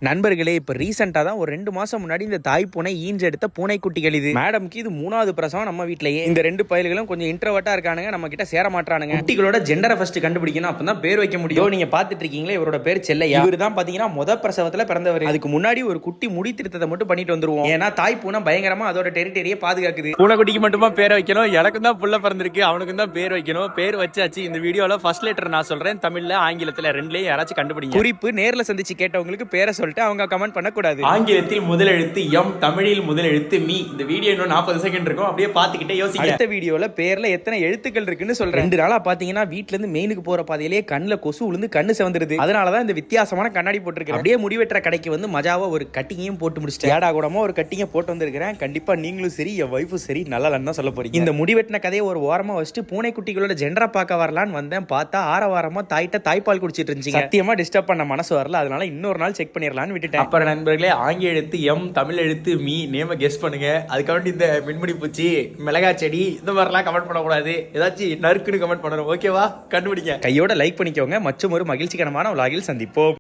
நண்பர்களே, இப்போ ரீசெண்டாக தான் ஒரு 2 மாசம் முன்னாடி இந்த தாய் பூனை ஈன்றெடுத்த பூனைக்குட்டிகள் இது. மேடம்க்கு இது 3வது பிரசவம் நம்ம வீட்லயே. இந்த 2 பயல்களும் கொஞ்சம் இன்ட்ரோவர்ட்டா இருக்கானுங்க, நம்ம கிட்ட சேர மாட்டானுங்க. குட்டிகளோட ஜெண்டரை ஃபர்ஸ்ட் கண்டுபிடிக்கணும், அப்பதான் பேர் வைக்க முடியும். நீங்க பாத்துட்டு இருக்கீங்களா, இவரோட பேர் செல்லையா. இவர் தான் பாத்தீங்கன்னா முத பிரசவத்துல பிறந்தவர். அதுக்கு முன்னாடி ஒரு குட்டி முடி திருத்தத்தை மட்டும் பண்ணிட்டு வந்துருவோம். ஏன்னா தாய் பூனை பயங்கரமா அதோட டெரிட்டரியை பாதுகாக்குது. பூனைக்குட்டிக்கு மட்டுமா பேர் வைக்கணும், எனக்கும் தான் புள்ள பிறந்திருக்கு, அவனுக்கும் தான் பேர் வைக்கணும். பேர் வச்சாச்சு. இந்த வீடியோல ஃபர்ஸ்ட் லெட்டர் நான் சொல்றேன், தமிழ்ல ஆங்கிலத்துல ரெண்டுலயும் யாராச்சும் கண்டுபிடிங்க. குறிப்பு நேர்ல சந்திச்சு கேட்டவங்களுக்கு பேரை சொல்லிட்டு அவங்க கமெண்ட் பண்ணக்கூடாது. ஆங்கிலத்தில் முதல் எழுத்து எம், தமிழில் முதல் எழுத்து மீ. இந்த வீடியோ இன்னும் 40 செகண்ட் இருக்கும், அப்படியே பாத்துக்கிட்டே யோசிங்க. அடுத்த வீடியோல பேர்ல எத்தனை எழுத்துக்கள் இருக்குன்னு சொல்றேன். 2 நாளா பாத்தீங்கன்னா வீட்ல இருந்து மெயினுக்கு போற பாதையிலேயே கண்ணுல கொசு விழுந்து கண்ணு செவந்துருது. அதனாலதான் இந்த வித்தியாசமான கண்ணாடி போட்டுருக்கேன். அப்படியே முடிவெட்டுற கடைக்கு வந்து மஜாவா ஒரு கட்டிங்கையும் போட்டு முடிச்சிட்டேன். ஏடா கூடமா ஒரு கட்டிங்க போட்டு வந்திருக்கிறேன். கண்டிப்பா நீங்களும் சரி, என் வைஃபும் சரி நல்லா தான் சொல்ல போறீங்க. இந்த முடிவெட்டின கதையை ஒரு ஓரமா வச்சுட்டு பூனை குட்டிகளோட ஜெண்டரை பார்க்க வரலான்னு வந்தேன். பார்த்தா வாரமா தாய்ட்ட தாய்ப்பால் குடிச்சிட்டு இருந்துச்சு. சத்தியமா டிஸ்டர்ப் பண்ண மனசு வரல, அதனால இன்னொரு நாள் செக் பண்ணிடலான்னு விட்டுட்டேன். அப்புறம் நண்பர்களே, ஆங்கில எழுத்து எம், தமிழ் எழுத்து மீ, நேம கெஸ் பண்ணுங்க. அதுக்காண்டி இந்த மின்முடி பூச்சி, மிளகா செடி, இந்த மாதிரிலாம் கமெண்ட் பண்ணக்கூடாது. ஏதாச்சும் நறுக்குன்னு கமெண்ட் பண்ணணும், ஓகேவா? கண்டுபிடிங்க. கையோட லைக் பண்ணிக்கோங்க. மற்றும் ஒரு மகிழ்ச்சிகரமான உலகில் சந்திப்போம்.